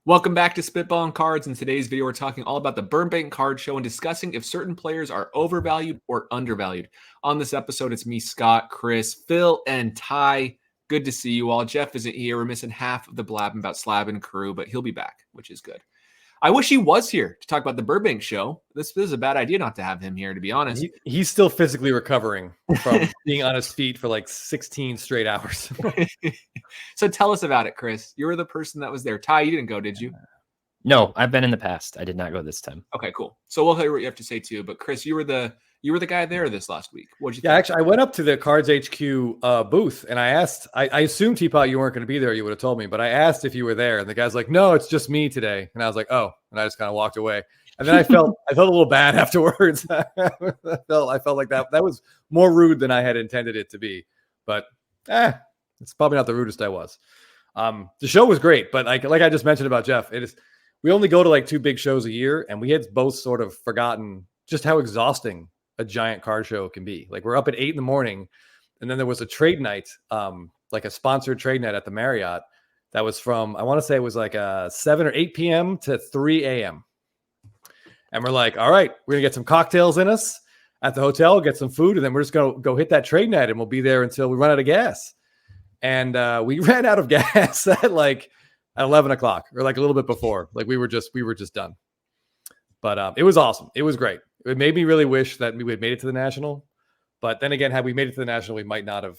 Welcome back to Spitballing Cards. In today's video, we're talking all about the Burbank Card Show and discussing if certain players are overvalued or undervalued. On this episode, it's me, Scott, Chris, Phil, and Ty. Good to see you all. Jeff isn't here. We're missing half of the blabbing about Slab and crew, but he'll be back, which is good. I wish he was here to talk about the Burbank show. This is a bad idea not to have him here, to be honest. He's still physically recovering from being on his feet for like 16 straight hours. So tell us about it, Chris. You were the person that was there. Ty, you didn't go, did you? No, I've been in the past. I did not go this time. Okay, cool. So we'll hear what you have to say too. But Chris, you were the guy there this last week. What'd you think? Yeah, actually, I went up to the Cards HQ booth and I asked. I assumed Teapot you weren't going to be there. You would have told me, but I asked if you were there, and the guy's like, "No, it's just me today." And I was like, "Oh," and I just kind of walked away. And then I felt a little bad afterwards. I felt like that was more rude than I had intended it to be. But it's probably not the rudest I was. The show was great, but like I just mentioned about Jeff, we only go to like 2 big shows a year, and we had both sort of forgotten just how exhausting a giant card show can be. Like, we're up at 8 a.m, and then there was a trade night, like a sponsored trade night at the Marriott that was from, I want to say it was like 7 or 8 p.m. to 3 a.m. And we're like, all right, we're gonna get some cocktails in us at the hotel, get some food, and then we're just gonna go hit that trade night, and we'll be there until we run out of gas. And we ran out of gas at 11 o'clock, or like a little bit before. Like, we were just done. But it was awesome. It was great. It made me really wish that we had made it to the National. But then again, had we made it to the National, we might not have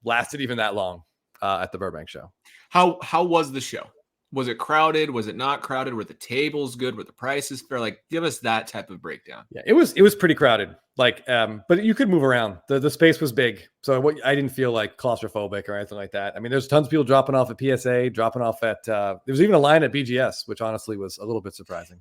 lasted even that long at the Burbank show. How was the show? Was it crowded? Was it not crowded? Were the tables good? Were the prices fair? Like, give us that type of breakdown. Yeah, it was pretty crowded. Like, but you could move around. The space was big, so I didn't feel like claustrophobic or anything like that. I mean, there's tons of people dropping off at PSA, dropping off at. There was even a line at BGS, which honestly was a little bit surprising.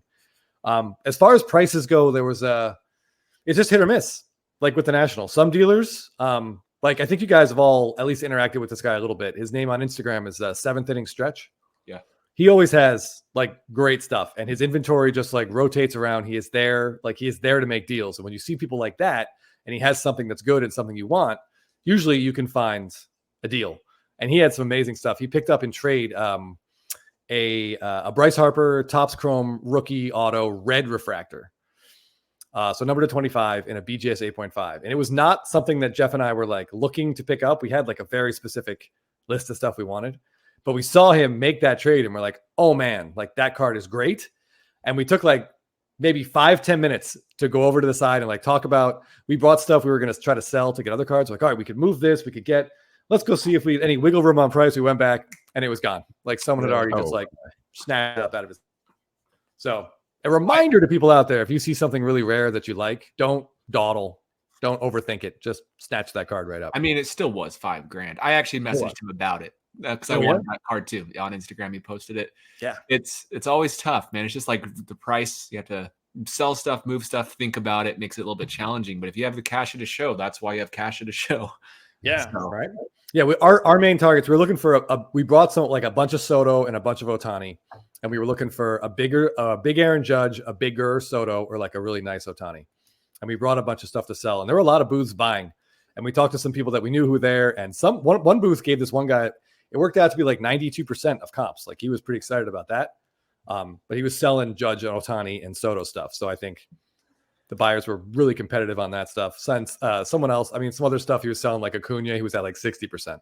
As far as prices go, there was it's just hit or miss. Like with the National, some dealers, like I think you guys have all at least interacted with this guy a little bit. His name on Instagram is 7th Inning Stretch. Yeah. He always has like great stuff, and his inventory just like rotates around. He is there to make deals. And when you see people like that, and he has something that's good and something you want, usually you can find a deal. And he had some amazing stuff. He picked up in trade a Bryce Harper Topps Chrome rookie auto red refractor. So number to 25 in a BGS 8.5. And it was not something that Jeff and I were like looking to pick up. We had like a very specific list of stuff we wanted. But we saw him make that trade and we're like, oh man, like that card is great. And we took like maybe 5-10 minutes to go over to the side and like talk about, we brought stuff we were going to try to sell to get other cards. We're like, all right, we could move this. Let's go see if we had any wiggle room on price. We went back and it was gone. Like someone had already just like snapped it up out of his. So a reminder to people out there, if you see something really rare that you like, don't dawdle. Don't overthink it. Just snatch that card right up. I mean, it still was $5,000. I actually messaged him about it. Because I wanted that card too. On Instagram, he posted it. Yeah. It's always tough, man. It's just like the price. You have to sell stuff, move stuff, think about it. Makes it a little bit challenging. But if you have the cash at a show, that's why you have cash at a show. Yeah. So. Right. Yeah. Our main targets, we're looking for we brought some like a bunch of Soto and a bunch of Otani. And we were looking for a big Aaron Judge, a bigger Soto, or like a really nice Otani. And we brought a bunch of stuff to sell. And there were a lot of booths buying. And we talked to some people that we knew who were there. And one booth gave this one guy, it worked out to be like 92% of comps. Like he was pretty excited about that. But he was selling Judge and Otani and Soto stuff. So I think the buyers were really competitive on that stuff. Since someone else, I mean, some other stuff he was selling like Acuna, he was at like 60%.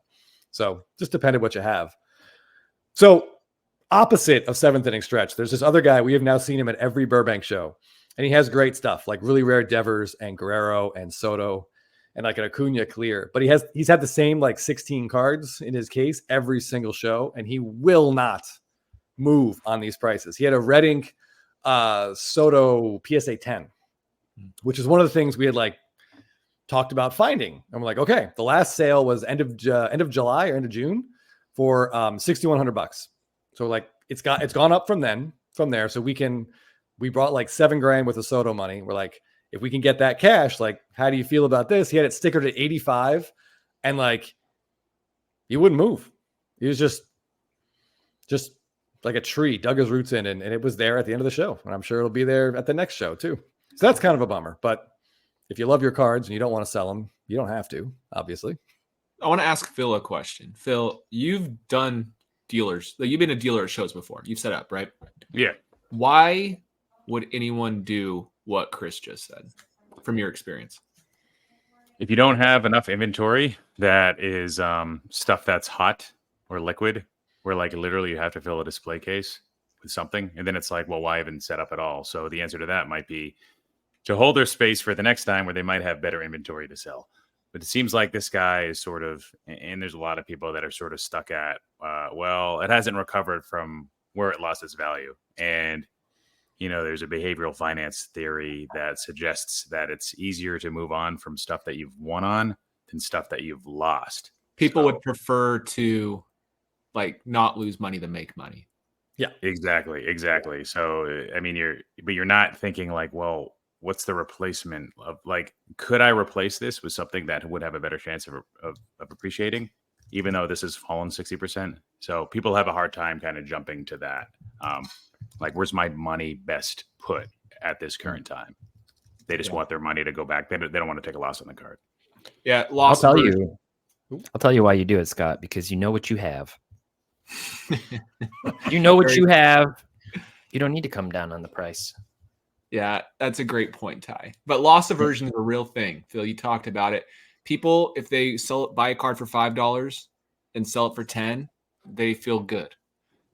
So just depended what you have. So opposite of 7th Inning Stretch, there's this other guy. We have now seen him at every Burbank show. And he has great stuff like really rare Devers and Guerrero and Soto. And like an Acuna clear, but he's had the same like 16 cards in his case every single show, and he will not move on these prices. He had a red ink Soto PSA 10, which is one of the things we had like talked about finding. And we're like, okay, the last sale was end of July or end of June for $6,100. So like it's gone up from there. So we brought like $7,000 worth of Soto money. We're like, if we can get that cash, like, how do you feel about this? He had it stickered at 85 and like, he wouldn't move. He was just like a tree, dug his roots in, and it was there at the end of the show. And I'm sure it'll be there at the next show too. So that's kind of a bummer, but if you love your cards and you don't want to sell them, you don't have to, obviously. I want to ask Phil a question. Phil, you've done dealers. Like, you've been a dealer at shows before. You've set up, right? Yeah. Why would anyone do what Chris just said from your experience? If you don't have enough inventory that is stuff that's hot or liquid, where like literally you have to fill a display case with something, and then it's like, well, why even set up at all? So the answer to that might be to hold their space for the next time where they might have better inventory to sell. But it seems like this guy is sort of, and there's a lot of people that are sort of stuck at, well, it hasn't recovered from where it lost its value. And, you know, there's a behavioral finance theory that suggests that it's easier to move on from stuff that you've won on than stuff that you've lost. People would prefer to like not lose money than make money. Yeah, exactly. So, I mean, you're not thinking like, well, what's the replacement of, like, could I replace this with something that would have a better chance of appreciating, even though this has fallen 60%? So people have a hard time kind of jumping to that. Like, where's my money best put at this current time? They just want their money to go back. They don't want to take a loss on the card. Yeah. I'll tell you why you do it, Scott, because you know what you have. You know what you have. You don't need to come down on the price. Yeah, that's a great point, Ty. But loss aversion is a real thing. Phil, you talked about it. People, if they buy a card for $5 and sell it for 10, they feel good.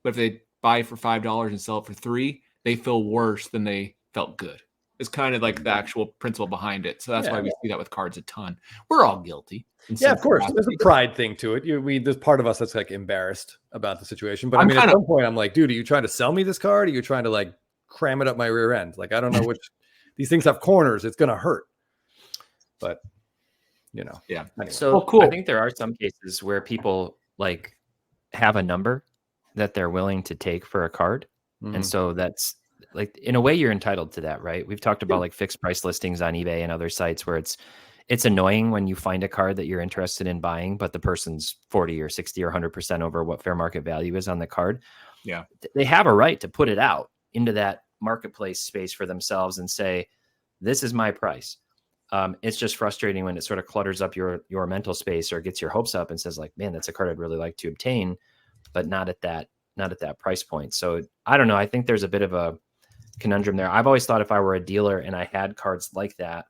But if they buy for $5 and sell it for $3, they feel worse than they felt good. It's kind of like the actual principle behind it. So that's why we see that with cards a ton. We're all guilty. Yeah, of course. There's a pride thing to it. There's part of us that's like embarrassed about the situation. But I mean, at some point, I'm like, dude, are you trying to sell me this card? Or are you trying to like cram it up my rear end? Like, I don't know which. These things have corners. It's gonna hurt. But you know, yeah. Anyway. So cool. I think there are some cases where people like have a number that they're willing to take for a card, and so that's like, in a way, you're entitled to that, right? We've talked about like fixed price listings on eBay and other sites where it's annoying when you find a card that you're interested in buying, but the person's 40 or 60 or 100% over what fair market value is on the card. Yeah, they have a right to put it out into that marketplace space for themselves and say, this is my price. It's just frustrating when it sort of clutters up your mental space or gets your hopes up and says like, man, that's a card I'd really like to obtain, but not at that price point. So I don't know. I think there's a bit of a conundrum there. I've always thought if I were a dealer and I had cards like that,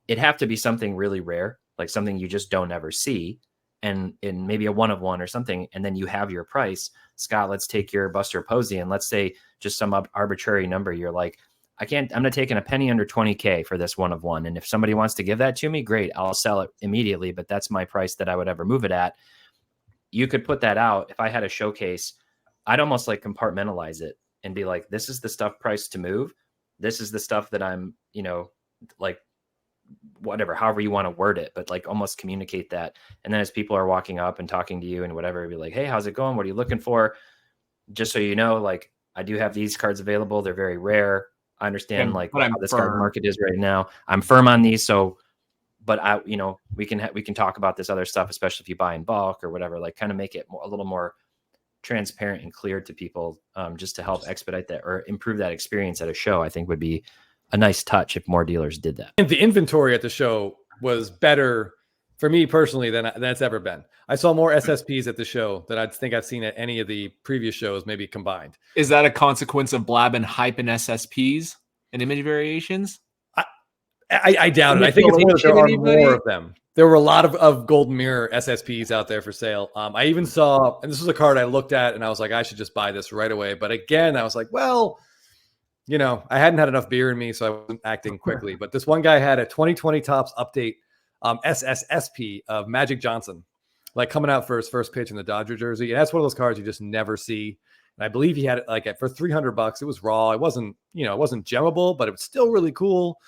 it'd have to be something really rare, like something you just don't ever see, and in maybe a one of one or something. And then you have your price. Scott, let's take your Buster Posey and let's say just some arbitrary number. You're like, I'm not taking a penny under 20K for this one of one. And if somebody wants to give that to me, great, I'll sell it immediately. But that's my price that I would ever move it at. You could put that out. If I had a showcase, I'd almost like compartmentalize it and be like, this is the stuff priced to move. This is the stuff that I'm, like whatever, however you want to word it, but like almost communicate that. And then as people are walking up and talking to you and whatever, be like, hey, how's it going? What are you looking for? Just so you know, like, I do have these cards available. They're very rare. I understand like how this card market is right now. I'm firm on these. So, but we can talk about this other stuff, especially if you buy in bulk or whatever, like kind of make it a little more transparent and clear to people, just to help expedite that or improve that experience at a show. I think would be a nice touch if more dealers did that. And the inventory at the show was better for me personally than it's ever been. I saw more SSPs at the show than I think I've seen at any of the previous shows, maybe combined. Is that a consequence of Blab and hype and SSPs and image variations? I doubt it. I think it's more that there are more of them. There were a lot of Golden Mirror SSPs out there for sale. I even saw, and this was a card I looked at and I was like, I should just buy this right away. But again, I was like, well, I hadn't had enough beer in me, so I wasn't acting quickly. But this one guy had a 2020 Topps update SSSP of Magic Johnson, like coming out for his first pitch in the Dodger jersey. And that's one of those cards you just never see. And I believe he had it like for $300. It was raw. It wasn't, it wasn't gemmable, but it was still really cool.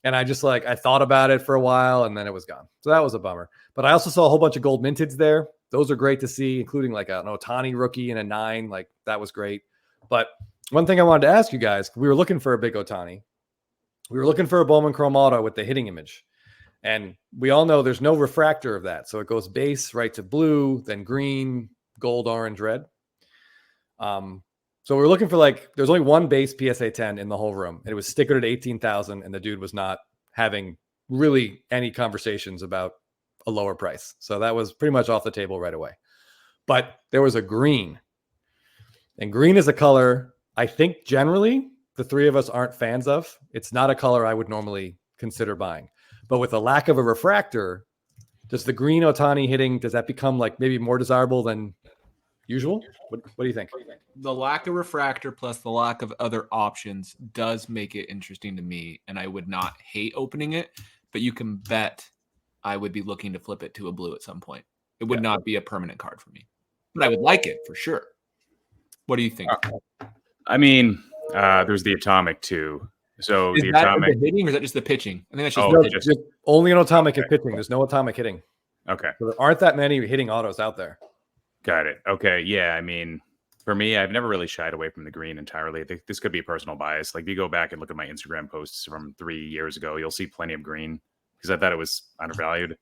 And I just I thought about it for a while and then it was gone. So that was a bummer. But I also saw a whole bunch of gold minteds there. Those are great to see, including like an Otani rookie and a 9. Like that was great. But one thing I wanted to ask you guys, we were looking for a big Otani. We were looking for a Bowman Chrome Auto with the hitting image. And we all know there's no refractor of that. So it goes base right to blue, then green, gold, orange, red. So we were looking for there's only one base PSA 10 in the whole room. And it was stickered at 18,000 and the dude was not having really any conversations about a lower price. So that was pretty much off the table right away. but there was a green. And green is a color I think generally the three of us aren't fans of. It's not a color I would normally consider buying. But with the lack of a refractor, does the green Otani hitting, does that become like maybe more desirable than usual? What do you think? The lack of refractor plus the lack of other options does make it interesting to me, and I would not hate opening it, but you can bet I would be looking to flip it to a blue at some point. It would not be a permanent card for me, but I would like it for sure. What do you think? I mean, there's the atomic too. So Is the that atomic the hitting or is that just the pitching? I think that's just Oh, the No, pitching. just only an atomic at pitching. There's no atomic hitting. Okay, So there aren't that many hitting autos out there. got it. Okay, yeah. I mean, for me, I've never really shied away from the green entirely. This could be a personal bias. Like if you go back and look at my Instagram posts from 3 years ago, you'll see plenty of green because I thought it was undervalued.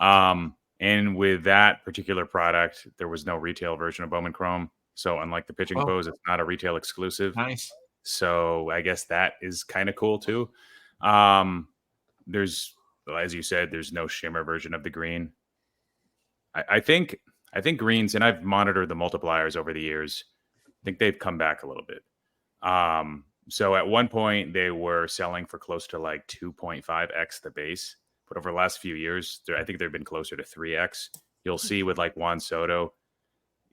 And with that particular product, there was no retail version of Bowman Chrome. So unlike the pitching pose, it's not a retail exclusive. Nice. So I guess that is kind of cool too. There's, as you said, there's no shimmer version of the green. I think greens, and I've monitored the multipliers over the years. I think they've come back a little bit. So at one point they were selling for close to like 2.5x the base, but over the last few years, I think they've been closer to 3x. You'll see with like Juan Soto,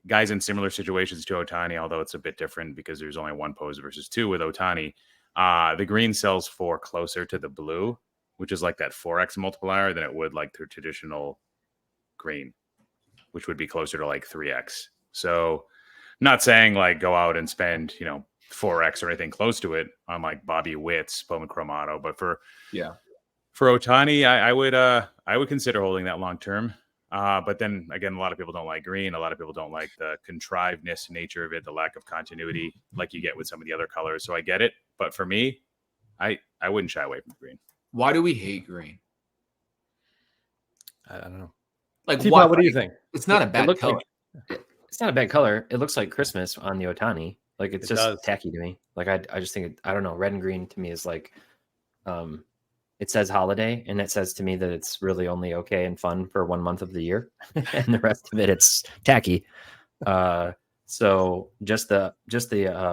guys in similar situations to Otani, although it's a bit different because there's only one pose versus two with Otani. The green sells for closer to the blue, which is like that 4x multiplier than it would like the traditional green, which would be closer to like 3x. So not saying like go out and spend, 4x or anything close to it on like Bobby Witt's Bowman Chrome Auto. But for Otani, I would consider holding that long term. But then again, a lot of people don't like green. A lot of people don't like the contrivedness nature of it, the lack of continuity like you get with some of the other colors. So I get it. But for me, I wouldn't shy away from green. Why do we hate green? I don't know. Like, T-Pot, what do you think? It's not a bad looks color. It's not a bad color. It looks like Christmas on the Otani. Like it's It just does. tacky to me. Like I just think I don't know. Red and green to me is like, it says holiday, and it says to me that it's really only okay and fun for 1 month of the year, and the rest of it's tacky. So just the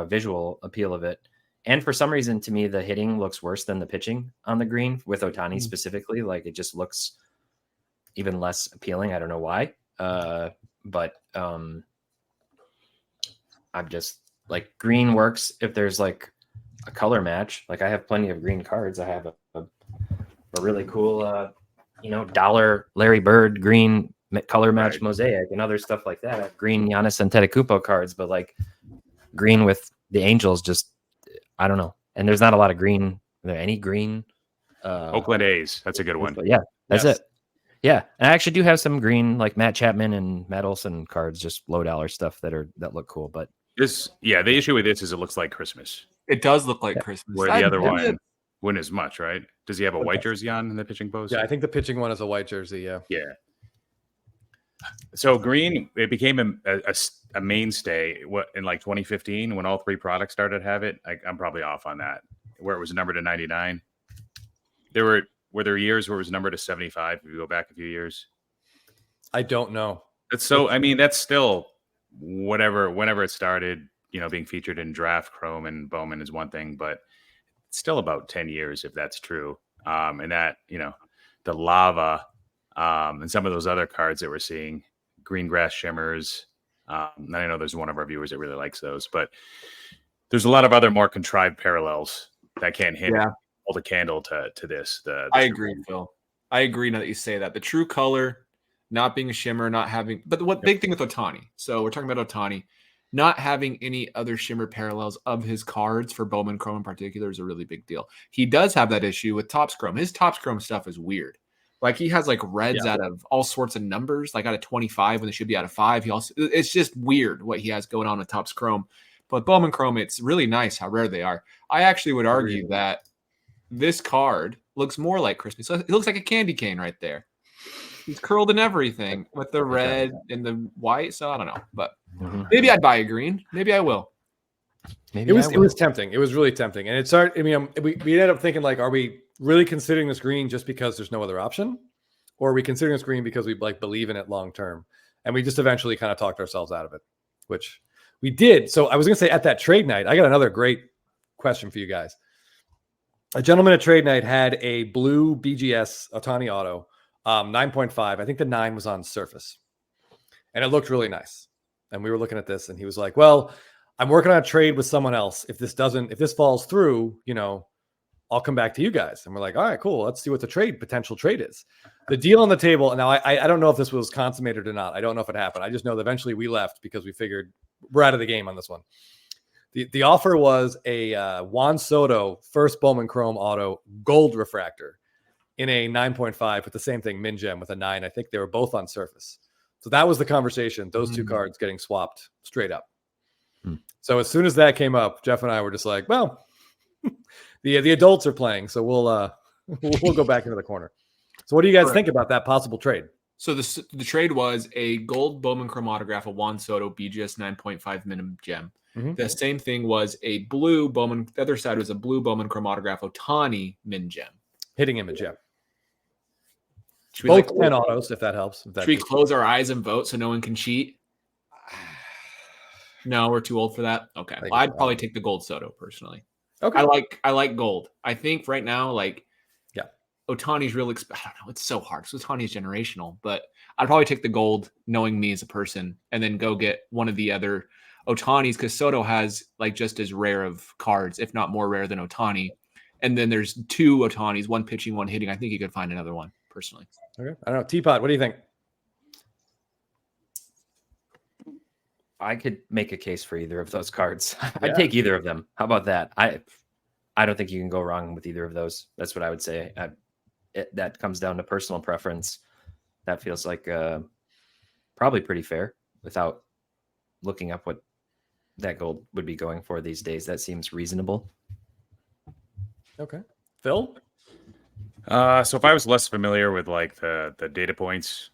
visual appeal of it, and for some reason to me the hitting looks worse than the pitching on the green with Otani specifically. Like it just looks even less appealing. I don't know why. But I'm just like green works if there's like a color match. Like I have plenty of green cards. I have a really cool, dollar Larry Bird green color match mosaic and other stuff like that. I have green Giannis Antetokounmpo cards, but like green with the Angels, just I don't know. And there's not a lot of green. Are there any green? Oakland A's. That's a good one. But yeah, that's it. Yeah, and I actually do have some green, like Matt Chapman and Matt Olson cards, just low dollar stuff that look cool. But the issue with this is it looks like Christmas, It does look like Christmas. where the other one wouldn't as much, right? Does he have a white jersey on in the pitching pose? Yeah, I think the pitching one is a white jersey. Yeah. Yeah. So green, it became a mainstay in like 2015 when all three products started to have it. I'm probably off on that, where it was numbered to 99. Were there years where it was numbered to 75 if you go back a few years? I don't know. That's still whenever it started, being featured in Draft, Chrome, and Bowman is one thing, but it's still about 10 years if that's true. And that, the lava and some of those other cards that we're seeing, green grass shimmers. I know there's one of our viewers that really likes those, but there's a lot of other more contrived parallels that can't hold a candle to this. I agree, Phil. I agree now that you say that. The true color, not being a shimmer, not having, but big thing with Otani. So we're talking about Otani, not having any other shimmer parallels of his cards for Bowman Chrome in particular is a really big deal. He does have that issue with Topps Chrome. His Topps Chrome stuff is weird. Like he has like reds out of all sorts of numbers, like out of 25 when they should be out of 5. It's just weird what he has going on with Topps Chrome. But Bowman Chrome, it's really nice how rare they are. I actually would argue that this card looks more like Christmas. So it looks like a candy cane right there. He's curled and everything with the red and the white. So I don't know, but maybe I'd buy a green. Maybe I will. It was tempting. It was really tempting. And it started, we ended up thinking like, are we really considering this green just because there's no other option? Or are we considering this green because we like believe in it long term? And we just eventually kind of talked ourselves out of it, which we did. So I was going to say at that trade night, I got another great question for you guys. A gentleman at trade night had a blue BGS Otani auto, 9.5. I think the 9 was on surface. And it looked really nice. And we were looking at this and he was like, well, I'm working on a trade with someone else. If this falls through, I'll come back to you guys. And we're like, all right, cool. Let's see what the potential trade is. The deal on the table. And now I don't know if this was consummated or not. I don't know if it happened. I just know that eventually we left because we figured we're out of the game on this one. The offer was a Juan Soto first Bowman Chrome auto gold refractor in a 9.5 with the same thing, Min Gem with a 9. I think they were both on surface. So that was the conversation. Those two cards getting swapped straight up. So as soon as that came up, Jeff and I were just like, well, the adults are playing, so we'll go back into the corner. So what do you guys think about that possible trade? So the trade was a gold Bowman Chrome autograph of Juan Soto BGS 9.5 minimum gem. The same thing was a blue Bowman. The other side was a blue Bowman Chrome autograph Otani min gem. Hitting image, yeah. Both 10 autos, if that helps. Should we close our eyes and vote so no one can cheat? No, we're too old for that. Okay, well, I'd probably take the gold Soto personally. Okay, I like gold. I think right now, Otani's real. I don't know. It's so hard because Otani's generational, but I'd probably take the gold, knowing me as a person, and then go get one of the other Otanis because Soto has just as rare of cards, if not more rare than Otani. And then there's 2 Otanis, one pitching, one hitting. I think you could find another one personally. Okay, I don't know. Teapot, what do you think? I could make a case for either of those cards. I'd take either of them. How about that? I don't think you can go wrong with either of those. That's what I would say. That comes down to personal preference. That feels like probably pretty fair without looking up what that gold would be going for these days. That seems reasonable. Okay. Phil? So if I was less familiar with the data points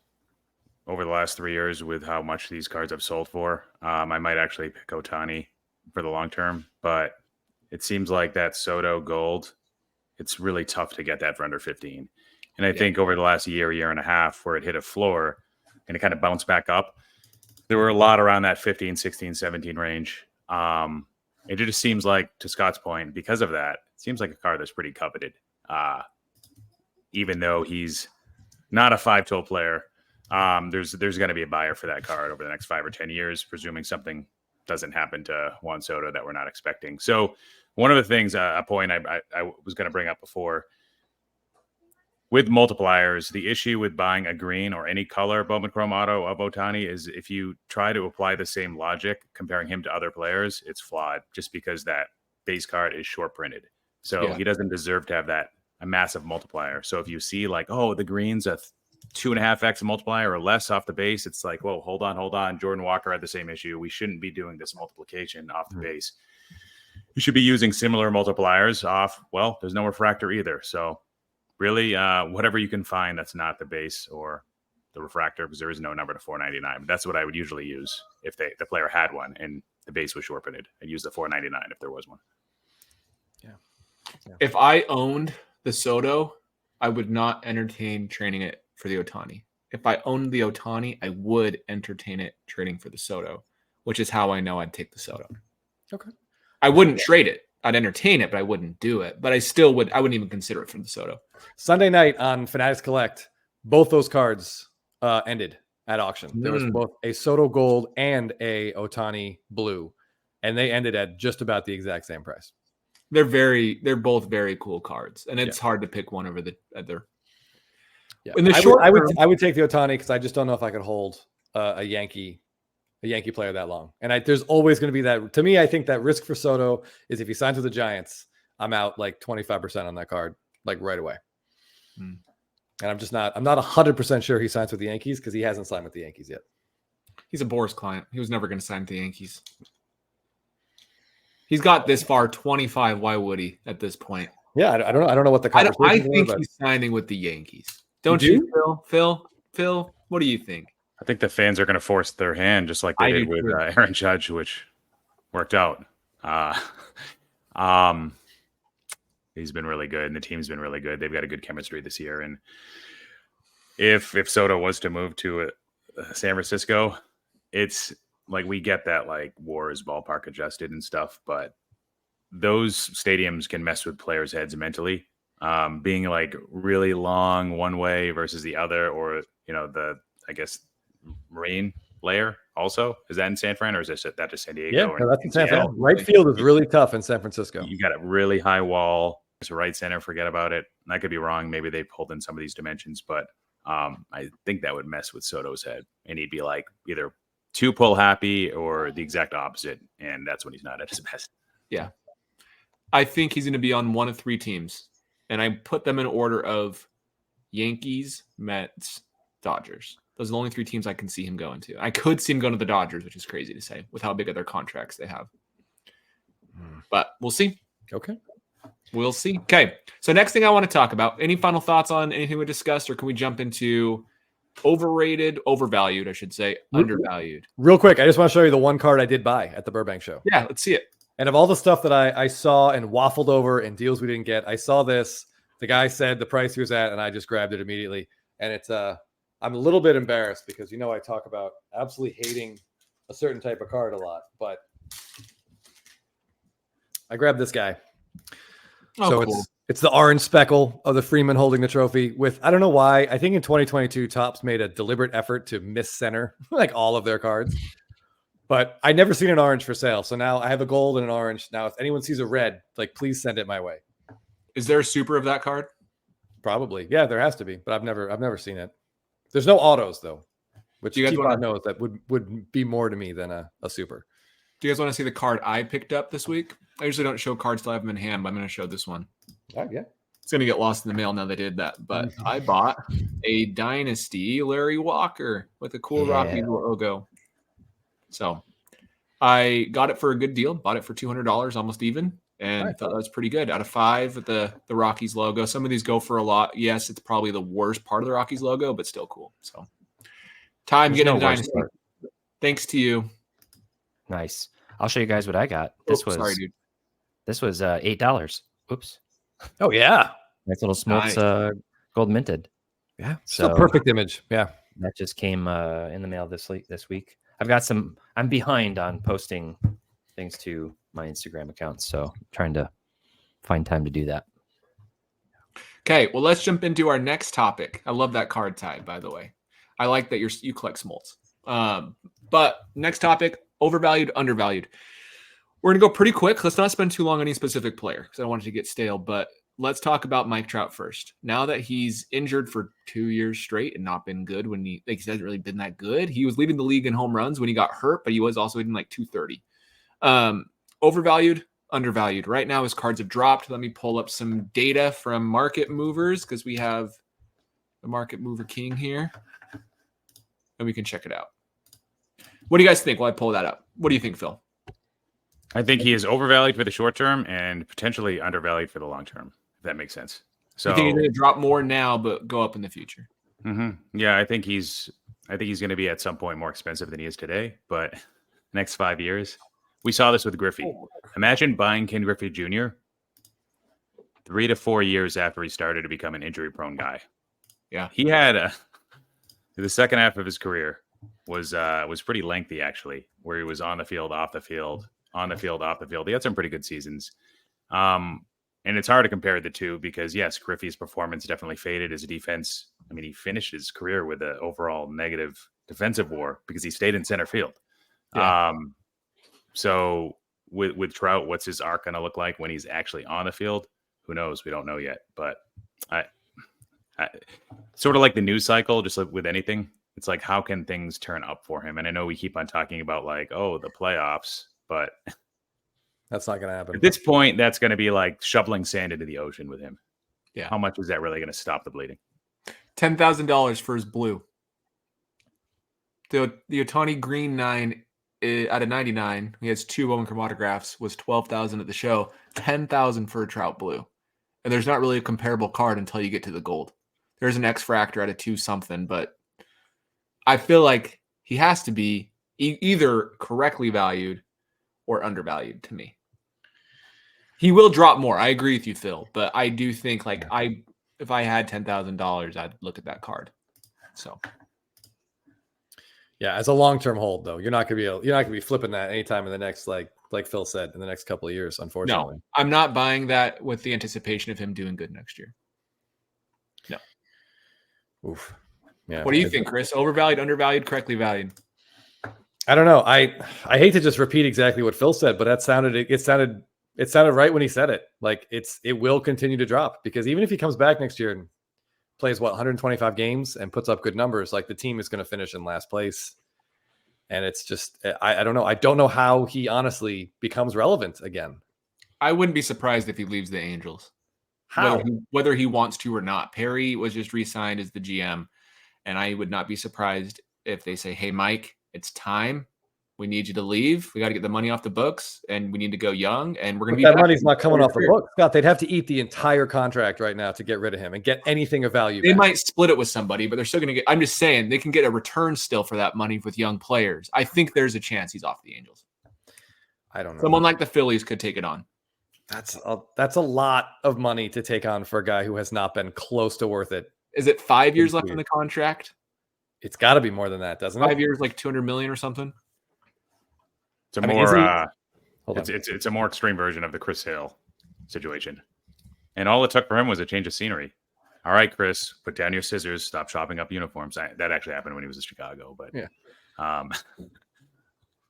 over the last 3 years with how much these cards have sold for, I might actually pick Otani for the long term. But it seems like that Soto gold, it's really tough to get that for under 15. And I think over the last year and a half where it hit a floor and it kind of bounced back up, there were a lot around that 15, 16, 17 range. It just seems like, to Scott's point, because of that, it seems like a card that's pretty coveted. Even though he's not a 5-tool player, there's going to be a buyer for that card over the next 5 or 10 years, presuming something doesn't happen to Juan Soto that we're not expecting. So one of the things, a point I was going to bring up before, with multipliers, the issue with buying a green or any color Bowman Chrome auto of Otani is if you try to apply the same logic comparing him to other players, it's flawed just because that base card is short printed. So he doesn't deserve to have a massive multiplier. So if you see the green's a 2.5x multiplier or less off the base, it's like, whoa, hold on. Jordan Walker had the same issue. We shouldn't be doing this multiplication off the base. You should be using similar multipliers off. Well, there's no refractor either. So really, whatever you can find that's not the base or the refractor, because there is no number to 499. But that's what I would usually use if the player had one and the base was short printed. I'd use the 499 if there was one. Yeah. If I owned the Soto, I would not entertain trading it for the Otani. If I owned the Otani, I would entertain it trading for the Soto, which is how I know I'd take the Soto. Okay. I wouldn't trade it. I'd entertain it, but I wouldn't do it. But I wouldn't even consider it for the Soto. Sunday night on Fanatics Collect, both those cards ended at auction. There was both a Soto gold and a Otani blue, and they ended at just about the exact same price. They're both very cool cards, and it's hard to pick one over the other. Yeah. In the I would take the Otani because I just don't know if I could hold a Yankee player that long. And there's always going to be that. To me, I think that risk for Soto is if he signs with the Giants, I'm out 25% on that card, right away. And I'm not 100% sure he signs with the Yankees because he hasn't signed with the Yankees yet. He's a Boris client. He was never going to sign with the Yankees. He's got this far, 25. Why would he at this point? Yeah, I don't know what the conversation I think he's signing with the Yankees. Don't you, Phil? Phil, what do you think? I think the fans are going to force their hand just like they did with Aaron Judge, which worked out. He's been really good, and the team's been really good. They've got a good chemistry this year. And if Soto was to move to San Francisco, it's like we get that like war is ballpark adjusted and stuff, but those stadiums can mess with players' heads mentally. Being like really long one way versus the other, or I guess rain layer also. Is that in San Fran or is that just San Diego? Yeah, or no, that's in San Fran. Seattle? Right field is really tough in San Francisco. You got a really high wall. It's right center. Forget about it. And I could be wrong. Maybe they pulled in some of these dimensions, but I think that would mess with Soto's head, and he'd be like either too pull happy or the exact opposite, and that's when he's not at his best. Yeah. I think he's going to be on one of three teams, and I put them in order of Yankees, Mets, Dodgers. Those are the only three teams I can see him going to. I could see him going to the Dodgers, which is crazy to say with how big of their contracts they have. But we'll see. Okay. We'll see. Okay. So next thing I want to talk about, any final thoughts on anything we discussed, or can we jump into overrated, overvalued, I should say, undervalued? Real quick, I just want to show you the one card I did buy at the Burbank show. Yeah, let's see it. And of all the stuff that I saw and waffled over and deals we didn't get, I saw this. The guy said the price he was at, and I just grabbed it immediately. And it's I'm a little bit embarrassed because I talk about absolutely hating a certain type of card a lot, but I grabbed this guy. Oh, so cool. it's the orange speckle of the Freeman holding the trophy with, I don't know why. I think in 2022, Topps made a deliberate effort to miss center like all of their cards. But I never seen an orange for sale. So now I have a gold and an orange. Now, if anyone sees a red, like please send it my way. Is there a super of that card? Probably. Yeah, there has to be, but I've never seen it. There's no autos though, which you guys knows that would be more to me than a super. Do you guys want to see the card I picked up this week? I usually don't show cards till I have them in hand, but I'm going to show this one. Oh, yeah. It's going to get lost in the mail now they did that. But I bought a Dynasty Larry Walker with a cool Rockies logo. So I got it for a good deal. Bought it for $200, almost even. And I thought that was pretty good. Out of 5 with the Rockies logo. Some of these go for a lot. Yes, it's probably the worst part of the Rockies logo, but still cool. So time getting into Dynasty. Thanks to you. Nice. I'll show you guys what I got. This was $8. Oops. Oh yeah. Nice little Smoltz gold minted. Yeah. So perfect image. Yeah. That just came in the mail this week. I'm behind on posting things to my Instagram account, so I'm trying to find time to do that. Okay, well, let's jump into our next topic. I love that card tie, by the way. I like that you collect Smoltz. But next topic, overvalued, undervalued. We're going to go pretty quick. Let's not spend too long on any specific player because I don't want it to get stale, but let's talk about Mike Trout first. Now that he's injured for 2 years straight and not been good when he hasn't really been that good. He was leading the league in home runs when he got hurt, but he was also hitting like 230. Overvalued, undervalued. Right now his cards have dropped. Let me pull up some data from Market Movers because we have the Market Mover King here and we can check it out. What do you guys think while I pull that up? What do you think, Phil? I think he is overvalued for the short term and potentially undervalued for the long term, if that makes sense. So you think he's going to drop more now, but go up in the future? Yeah, I think he's going to be at some point more expensive than he is today. But next 5 years, we saw this with Griffey. Imagine buying Ken Griffey Jr. 3 to 4 years after he started to become an injury-prone guy. Yeah, he had the second half of his career was pretty lengthy actually, where he was on the field, off the field. On the field, off the field. He had some pretty good seasons. And it's hard to compare the two because, yes, Griffey's performance definitely faded. His defense, I mean, he finished his career with an overall negative defensive WAR because he stayed in center field. Yeah. So with Trout, what's his arc going to look like when he's actually on the field? Who knows? We don't know yet. But I sort of like the news cycle, just like with anything. It's like, how can things turn up for him? And I know we keep on talking about like, oh, the playoffs. But that's not going to happen. At this point, that's going to be like shoveling sand into the ocean with him. Yeah. How much is that really going to stop the bleeding? $10,000 for his blue. The Otani Green 9 out of 99, he has 2 Bowman autographs, was $12,000 at the show. $10,000 for a Trout blue. And there's not really a comparable card until you get to the gold. There's an X Fractor out of 2 something, but I feel like he has to be either correctly valued or undervalued to me. He will drop more. I agree with you, Phil, but I do think like if I had $10,000, I'd look at that card. So Yeah, as a long-term hold though, you're not gonna be flipping that anytime in the next like Phil said in the next couple of years. Unfortunately, No, I'm not buying that with the anticipation of him doing good next year. No. Oof. Yeah. What do you think, Chris? Overvalued, undervalued, correctly valued? I don't know. I hate to just repeat exactly what Phil said, but it sounded right when he said it. Like it will continue to drop because even if he comes back next year and plays 125 games and puts up good numbers, like the team is going to finish in last place. And it's just I don't know. I don't know how he honestly becomes relevant again. I wouldn't be surprised if he leaves the Angels. How? Whether he wants to or not. Perry was just re-signed as the GM, and I would not be surprised if they say, "Hey, Mike, it's time. We need you to leave. We got to get the money off the books, and we need to go young. And we're going to be that money's not coming off the books, Scott. They'd have to eat the entire contract right now to get rid of him and get anything of value. They might split it with somebody, but they're still going to get. I'm just saying they can get a return still for that money with young players. I think there's a chance he's off the Angels. I don't know. Someone like the Phillies could take it on. That's a lot of money to take on for a guy who has not been close to worth it. Is it 5 years left in the contract? It's got to be more than that, doesn't it? 5 years, like $200 million or something. It's it's a more extreme version of the Chris Sale situation. And all it took for him was a change of scenery. All right, Chris, put down your scissors, stop chopping up uniforms. That actually happened when he was in Chicago, but yeah.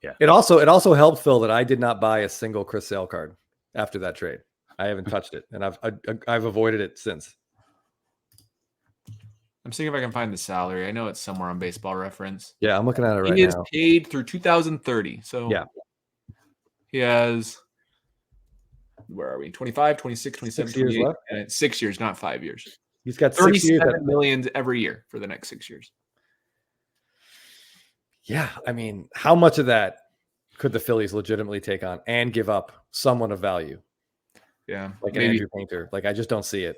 Yeah. It also helped Phil that I did not buy a single Chris Sale card after that trade. I haven't touched it, and I've avoided it since. I'm seeing if I can find the salary. I know it's somewhere on Baseball Reference. Yeah, I'm looking at it right now. He is paid through 2030. So yeah, he has, where are we? 25, 26, 27, 6 years left. And it's 6 years, not 5 years. He's got 6 years. $37 million every year for the next 6 years. Yeah, I mean, how much of that could the Phillies legitimately take on and give up someone of value? Yeah, like an Andrew Painter. Like I just don't see it.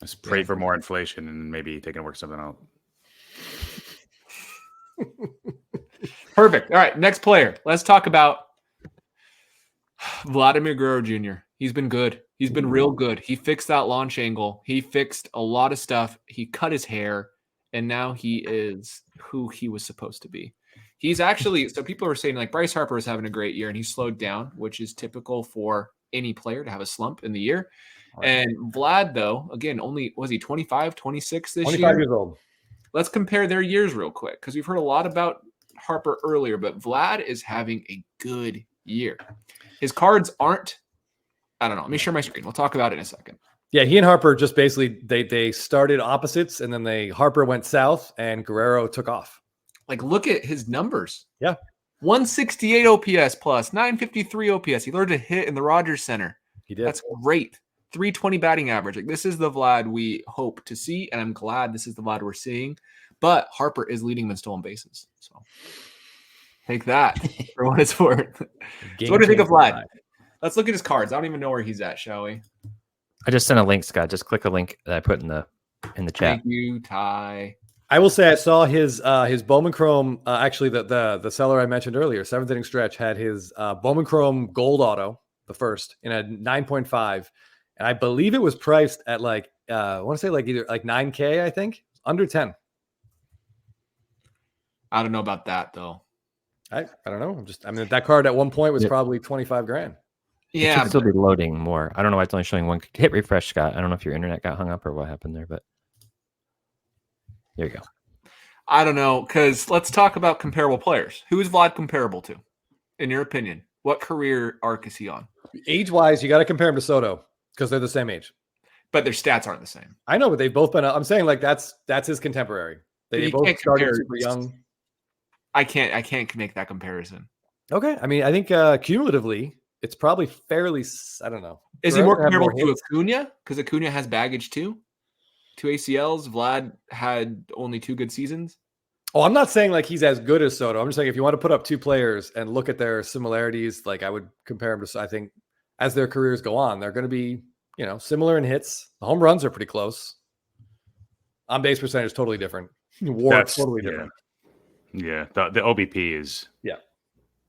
Just pray for more inflation and maybe they can work something out. Perfect. All right, next player. Let's talk about Vladimir Guerrero Jr. He's been good. He's been real good. He fixed that launch angle. He fixed a lot of stuff. He cut his hair, and now he is who he was supposed to be. He's actually, so people are saying like Bryce Harper is having a great year and he's slowed down, which is typical for any player to have a slump in the year. Right. And Vlad, though, again, only was he 25, 26 this 25 year? 25 years old. Let's compare their years real quick because we've heard a lot about Harper earlier, but Vlad is having a good year. His cards aren't, I don't know. Let me share my screen. We'll talk about it in a second. Yeah, he and Harper just basically they started opposites, and then Harper went south, and Guerrero took off. Like, look at his numbers. Yeah, 168 OPS plus 953 OPS. He learned to hit in the Rogers Center. He did. That's great. 320 batting average. Like, this is the Vlad we hope to see, and I'm glad this is the Vlad we're seeing. But Harper is leading him in stolen bases, so take that for what it's worth. So what do you think of Vlad? Let's look at his cards. I don't even know where he's at, shall we? I just sent a link, Scott. Just click a link that I put in the chat. Thank you, Ty. I will say I saw his Bowman Chrome. Actually, the seller I mentioned earlier, 7th inning stretch, had his Bowman Chrome Gold Auto, the first, in a 9.5, and I believe it was priced at like I want to say like either like $9K, I think, under 10. I don't know about that though. I don't know. I mean, that card at one point was probably 25 grand. Yeah, it should still be loading more. I don't know why it's only showing one. Hit refresh, Scott. I don't know if your internet got hung up or what happened there, but there you go. I don't know, because let's talk about comparable players. Who is Vlad comparable to, in your opinion? What career arc is he on? Age-wise, you got to compare him to Soto because they're the same age. But their stats aren't the same. I know, but they've both been. I'm saying like that's his contemporary. They both started super young. I can't make that comparison. Okay, I mean, I think cumulatively, it's probably fairly. I don't know. Is he more comparable to Acuna? Because Acuna has baggage too. 2 ACLs. Vlad had only 2 good seasons. Oh, I'm not saying like he's as good as Soto. I'm just saying if you want to put up 2 players and look at their similarities, like I would compare them to. I think as their careers go on, they're going to be similar in hits. The home runs are pretty close. On base percentage is totally different. WAR totally different. Yeah, the OBP is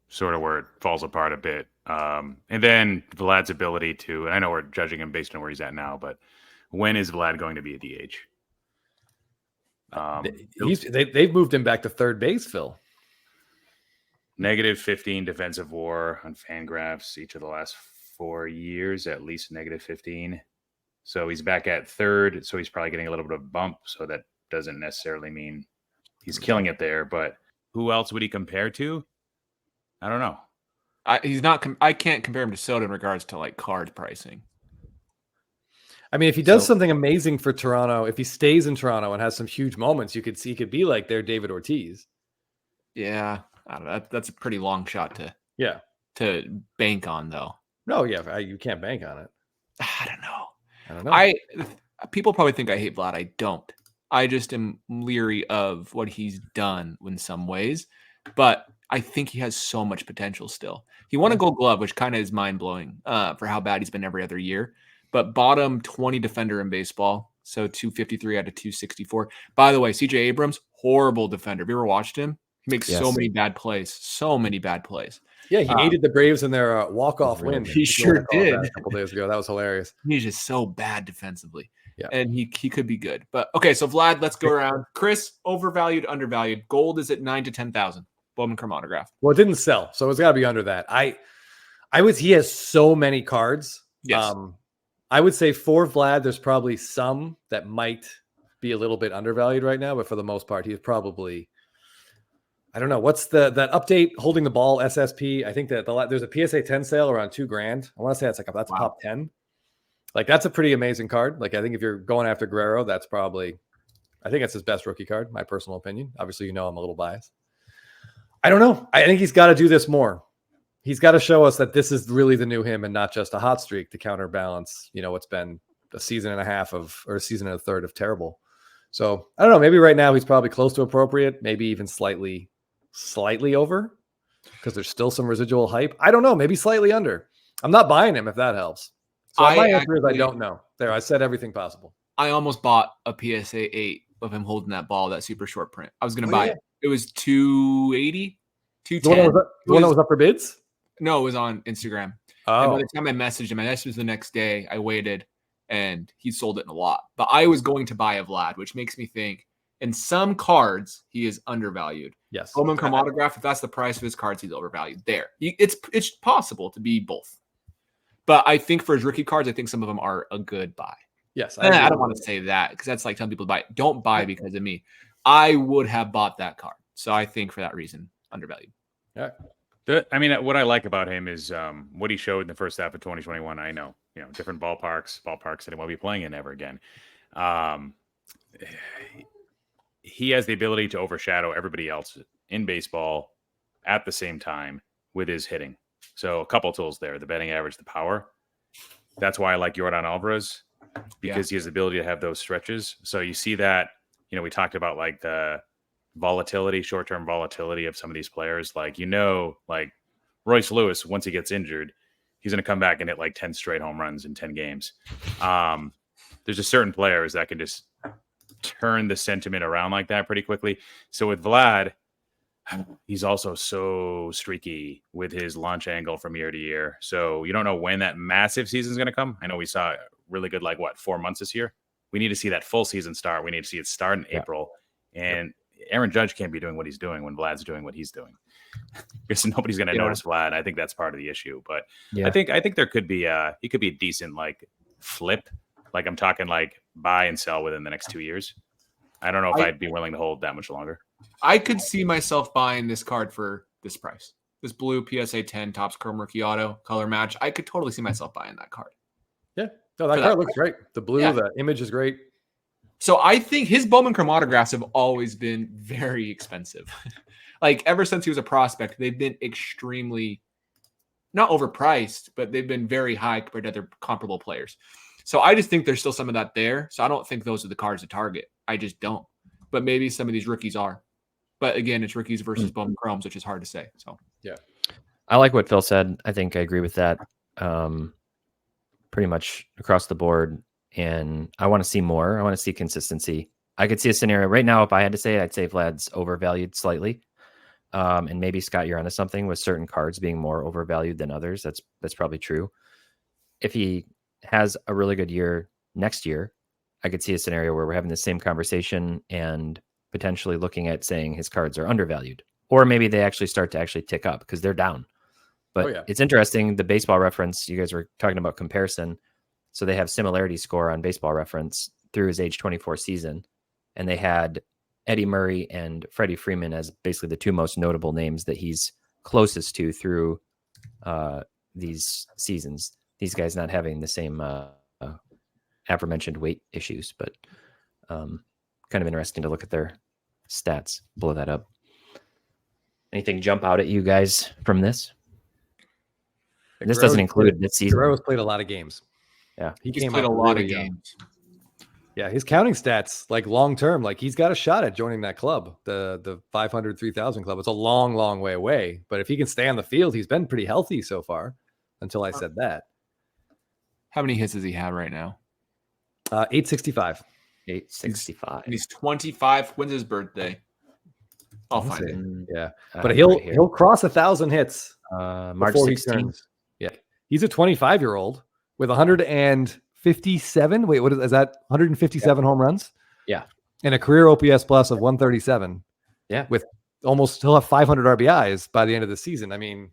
sort of where it falls apart a bit. And then Vlad's ability to, and I know we're judging him based on where he's at now, but when is Vlad going to be a DH? They've moved him back to third base, Phil. Negative 15 defensive WAR on Fangraphs each of the last 4 years, at least negative 15. So he's back at third. So he's probably getting a little bit of a bump. So that doesn't necessarily mean he's killing it there. But who else would he compare to? I don't know. I can't compare him to Soto in regards to like card pricing. I mean, if he does something amazing for Toronto, if he stays in Toronto and has some huge moments, you could see he could be like their David Ortiz. Yeah, I don't know. That's a pretty long shot to bank on, though. No, yeah, you can't bank on it. I don't know. People probably think I hate Vlad. I don't. I just am leery of what he's done in some ways, but I think he has so much potential still. He won a Gold Glove, which kind of is mind blowing for how bad he's been every other year. But bottom 20 defender in baseball, so 253 out of 264. By the way, CJ Abrams, horrible defender. Have you ever watched him? He makes so many bad plays. Yeah, he aided the Braves in their walk-off win. He sure did. A couple days ago. That was hilarious. He's just so bad defensively. Yeah. And he could be good. But okay, so Vlad, let's go around. Chris, overvalued, undervalued. Gold is at 9,000 to 10,000. Bowman Chrome autograph. Well, it didn't sell, so it's got to be under that. He has so many cards. Yes. I would say for Vlad, there's probably some that might be a little bit undervalued right now, but for the most part, he's probably, I don't know. What's that update holding the ball SSP? I think that there's a PSA 10 sale around $2,000. I want to say that's a top 10. Like that's a pretty amazing card. Like I think if you're going after Guerrero, I think it's his best rookie card, my personal opinion. Obviously, I'm a little biased. I don't know. I think he's got to do this more. He's got to show us that this is really the new him and not just a hot streak to counterbalance, what's been a season and a half or a season and a third of terrible. So I don't know. Maybe right now he's probably close to appropriate, maybe even slightly over because there's still some residual hype. I don't know. Maybe slightly under. I'm not buying him if that helps. So my answer is I don't know. There, I said everything possible. I almost bought a PSA 8 of him holding that ball, that super short print. I was going to buy it. It was 280, 210. The one that was up for bids? No, it was on Instagram. Oh. And by the time I messaged him, I messaged the next day. I waited, and he sold it in a lot. But I was going to buy a Vlad, which makes me think in some cards he is undervalued. Yes. Bowman Chrome autograph. If that's the price of his cards, he's overvalued. There, it's possible to be both. But I think for his rookie cards, I think some of them are a good buy. Yes, I don't want to say that because that's like telling people to buy. Don't buy because of me. I would have bought that card. So I think for that reason, undervalued. Yeah. I mean, what I like about him is what he showed in the first half of 2021. I know, different ballparks that he won't be playing in ever again. He has the ability to overshadow everybody else in baseball at the same time with his hitting. So a couple tools there, the batting average, the power. That's why I like Yordan Alvarez because he has the ability to have those stretches. So you see that, we talked about like the volatility, short-term volatility of some of these players. Like, like Royce Lewis, once he gets injured, he's going to come back and hit like 10 straight home runs in 10 games. There's just certain players that can just turn the sentiment around like that pretty quickly. So with Vlad, he's also so streaky with his launch angle from year to year. So you don't know when that massive season is going to come. I know we saw really good, 4 months this year. We need to see that full season start. We need to see it start in April. And Aaron Judge can't be doing what he's doing when Vlad's doing what he's doing. Because nobody's going to notice Vlad. I think that's part of the issue. But I think there could be he could be a decent flip. Like I'm talking buy and sell within the next 2 years. I don't know if I'd be willing to hold that much longer. I could see myself buying this card for this price. This blue PSA 10 Topps Chrome Rookie Auto color match. I could totally see myself buying that card. Yeah. No, that card looks great. The blue, the image is great. So I think his Bowman Chrome autographs have always been very expensive. Ever since he was a prospect, they've been extremely not overpriced, but they've been very high compared to other comparable players. So I just think there's still some of that there. So I don't think those are the cards to target. I just don't. But maybe some of these rookies are. But again, it's rookies versus Bowman Chromes, which is hard to say. So yeah, I like what Phil said. I think I agree with that pretty much across the board. And I want to see more. I want to see consistency. I could see a scenario right now. If I had to say, I'd say Vlad's overvalued slightly. And maybe Scott, you're onto something with certain cards being more overvalued than others. That's probably true. If he has a really good year next year, I could see a scenario where we're having the same conversation and potentially looking at saying his cards are undervalued, or maybe they actually start to tick up because they're down. But it's interesting. The Baseball Reference, you guys were talking about comparison. So they have similarity score on Baseball Reference through his age 24 season. And they had Eddie Murray and Freddie Freeman as basically the two most notable names that he's closest to through these seasons. These guys not having the same aforementioned weight issues, but kind of interesting to look at their stats. Blow that up. Anything jump out at you guys from this? This doesn't include this season. Guerrero's played a lot of games. Yeah, he's played a lot of games. Yeah, his counting stats, like long term, like he's got a shot at joining that club, the 500, 3,000 club. It's a long, long way away. But if he can stay on the field, he's been pretty healthy so far. Until I said that. How many hits does he have right now? 865. 865. And he's 25. When's his birthday? I'll find it. Yeah, but he'll cross 1,000 hits March before 16th. Yeah, he's a 25-year-old with 157. Wait, what is that? 157 home runs. Yeah, and a career OPS plus of 137. Yeah, with he'll have 500 RBIs by the end of the season. I mean,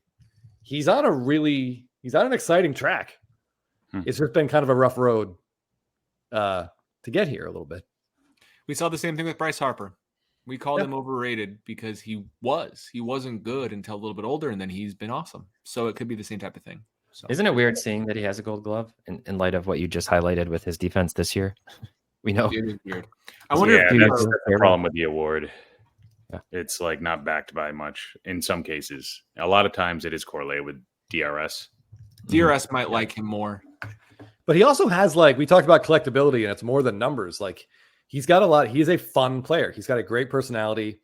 he's on an exciting track. It's just been kind of a rough road to get here a little bit. We saw the same thing with Bryce Harper. We called him overrated because he wasn't good until a little bit older, and then he's been awesome. So it could be the same type of thing. So. Isn't it weird seeing that he has a Gold Glove in light of what you just highlighted with his defense this year? We know. It is weird. I wonder if that's the problem with the award. Yeah. It's like not backed by much in some cases. A lot of times it is correlated with DRS. DRS might like him more. But he also has, like, we talked about collectability, and it's more than numbers. Like, he's got a lot. He's a fun player. He's got a great personality.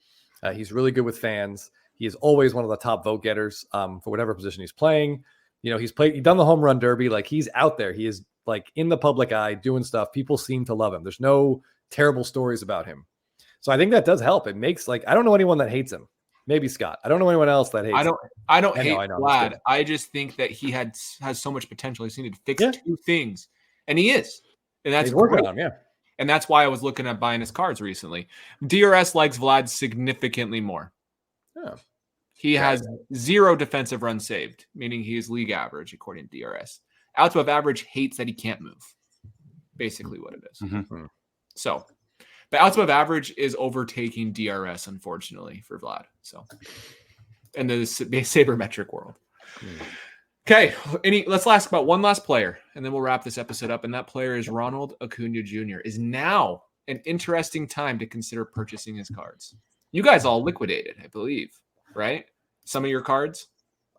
He's really good with fans. He is always one of the top vote getters for whatever position he's playing. You know, he's done the home run derby. Like, he's out there. He is, like, in the public eye doing stuff. People seem to love him. There's no terrible stories about him. So I think that does help. It makes, like, I don't know anyone that hates him. Maybe Scott. I don't know anyone else that hates him. I don't hate Vlad. I just think that he has so much potential. He's needed to fix two things. And he is. And that's he's working on him, And that's why I was looking at buying his cards recently. DRS likes Vlad significantly more. Yeah. He has 0 defensive runs saved, meaning he is league average according to DRS. Outs above average hates that he can't move. Basically what it is. Mm-hmm. So, but outs above average is overtaking DRS, unfortunately, for Vlad. So, in the sabermetric world. Okay, let's ask about one last player, and then we'll wrap this episode up. And that player is Ronald Acuna Jr. Is now an interesting time to consider purchasing his cards. You guys all liquidated, I believe, right? Some of your cards.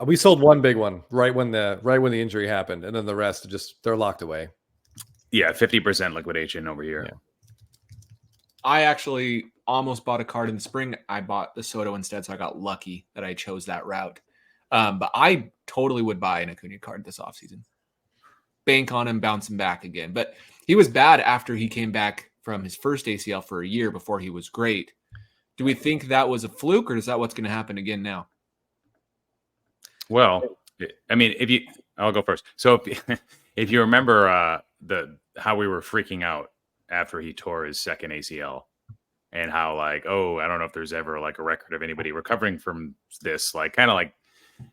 We sold one big one right when the injury happened, and then the rest they're locked away. Yeah, 50% liquidation over here. Yeah. I actually almost bought a card in the spring. I bought the Soto instead, so I got lucky that I chose that route. But I totally would buy an Acuna card this offseason. Bank on him, bounce him back again. But he was bad after he came back from his first ACL for a year before he was great. Do we think that was a fluke, or is that what's going to happen again now? Well, I mean, I'll go first. So if you remember how we were freaking out after he tore his second ACL, and how, like, I don't know if there's ever like a record of anybody recovering from this, like kind of like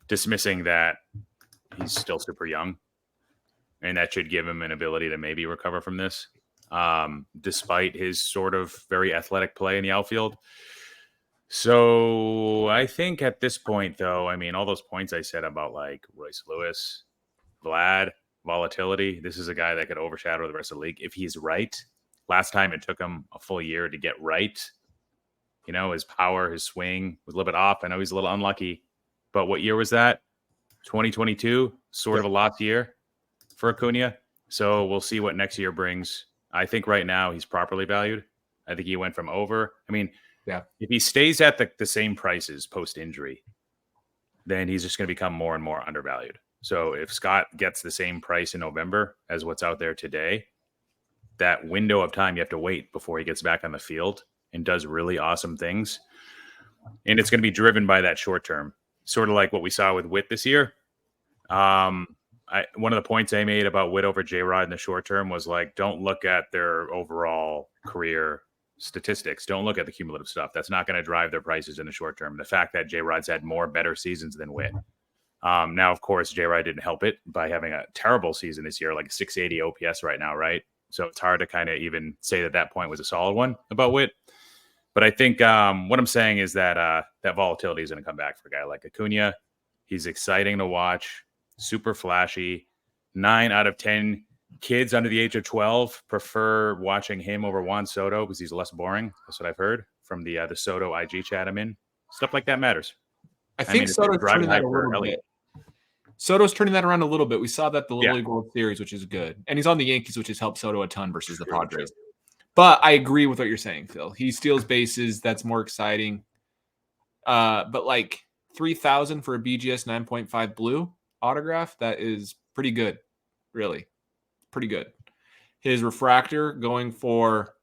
dismissing that he's still super young and that should give him an ability to maybe recover from this, despite his sort of very athletic play in the outfield. So I think at this point, though, I mean, all those points I said about like Royce Lewis, Vlad, volatility, this is a guy that could overshadow the rest of the league if he's right. Last time it took him a full year to get right. You know, his power, his swing was a little bit off. I know he's a little unlucky, but what year was that? 2022, sort of a lost year for Acuna. So we'll see what next year brings. I think right now he's properly valued. I think he went from over. I mean, if he stays at the same prices post-injury, then he's just going to become more and more undervalued. So if Scott gets the same price in November as what's out there today, that window of time you have to wait before he gets back on the field and does really awesome things. And it's going to be driven by that short term, sort of like what we saw with Witt this year. one of the points I made about Witt over J-Rod in the short term was like, don't look at their overall career statistics. Don't look at the cumulative stuff. That's not going to drive their prices in the short term. The fact that J-Rod's had more better seasons than Witt. Now, of course, J-Rod didn't help it by having a terrible season this year, like a 680 OPS right now, right? So it's hard to kind of even say that that point was a solid one about Witt. But I think what I'm saying is that that volatility is going to come back for a guy like Acuna. He's exciting to watch, super flashy. 9 out of 10 kids under the age of 12 prefer watching him over Juan Soto because he's less boring. That's what I've heard from the Soto IG chat I'm in. Stuff like that matters. I think Soto's turning that a little bit. Soto's turning that around a little bit. We saw that the Little League World Series, which is good. And he's on the Yankees, which has helped Soto a ton versus the Padres. But I agree with what you're saying, Phil. He steals bases. That's more exciting. But like 3,000 for a BGS 9.5 blue autograph, that is pretty good. Really. Pretty good. His refractor going for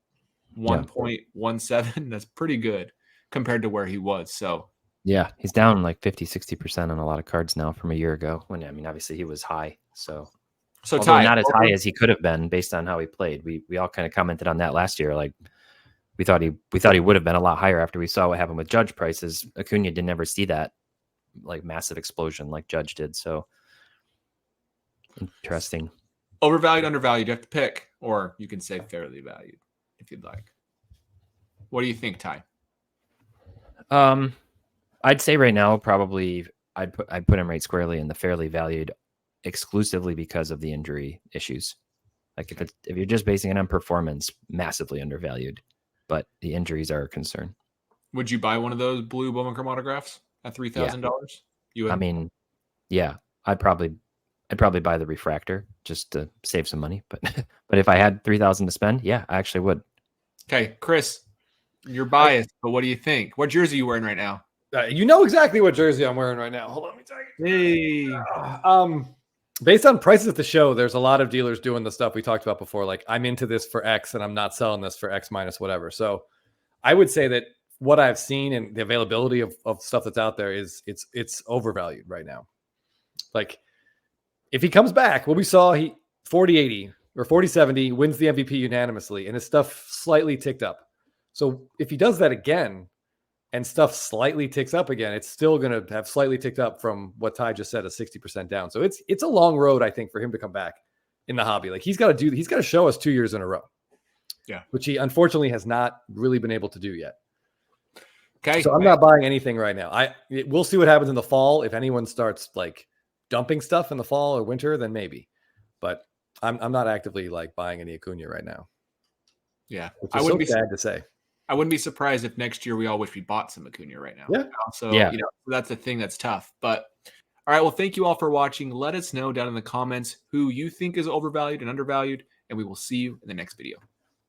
1.17, that's pretty good compared to where he was. So yeah, he's down like 50-60% on a lot of cards now from a year ago. When, I mean, obviously he was high. So Ty, not as high as he could have been based on how he played. We all kind of commented on that last year. Like we thought he would have been a lot higher after we saw what happened with Judge prices. Acuna didn't ever see that like massive explosion like Judge did. So interesting. Overvalued, undervalued, you have to pick, or you can say fairly valued if you'd like. What do you think, Ty? I'd say right now probably I'd put him right squarely in the fairly valued, exclusively because of the injury issues. Like if you're just basing it on performance, massively undervalued, but the injuries are a concern. Would you buy one of those blue Bowman Chrome autographs at $3,000? You would? I mean, yeah, I'd probably buy the refractor just to save some money. But if I had $3,000 to spend, yeah, I actually would. Okay, Chris, you're biased, but what do you think? What jersey are you wearing right now? You know exactly what jersey I'm wearing right now. Hold on, let me tell you. Hey. Based on prices at the show, there's a lot of dealers doing the stuff we talked about before. Like I'm into this for X and I'm not selling this for X minus whatever. So I would say that what I've seen and the availability of stuff that's out there is it's overvalued right now. Like if he comes back, well, we saw he 40-80 or 40-70 wins the MVP unanimously and his stuff slightly ticked up. So if he does that again, and stuff slightly ticks up again, it's still going to have slightly ticked up from what Ty just said, a 60% down. So it's a long road, I think, for him to come back in the hobby. Like he's got to show us 2 years in a row. Yeah. Which he unfortunately has not really been able to do yet. Okay. So I'm not buying anything right now. We'll see what happens in the fall. If anyone starts like dumping stuff in the fall or winter, then maybe. But I'm not actively like buying any Acuna right now. Yeah. Which is so sad to say. I wouldn't be surprised if next year we all wish we bought some Acuna right now. Yeah. So, that's a thing that's tough. But, all right, well, thank you all for watching. Let us know down in the comments who you think is overvalued and undervalued, and we will see you in the next video.